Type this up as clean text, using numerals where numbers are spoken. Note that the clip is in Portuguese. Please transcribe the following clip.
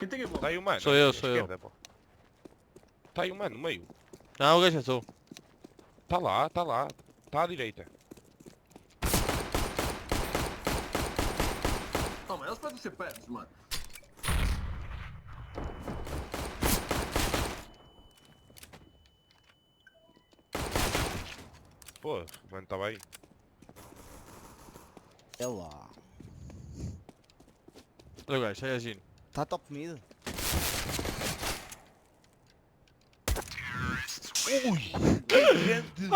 Quem tem a Tá bomba? aí o mano. Sou eu, à sou eu. esquerda, pô. Tá aí o mano no meio. Não, o gajo é tu. Tá lá, tá lá. Tá à direita. Toma, eles podem ser pertos, mano. Pô, o mano tava aí. É lá. Olha o gajo, é agindo. Tá top mid. Ui! Que grande!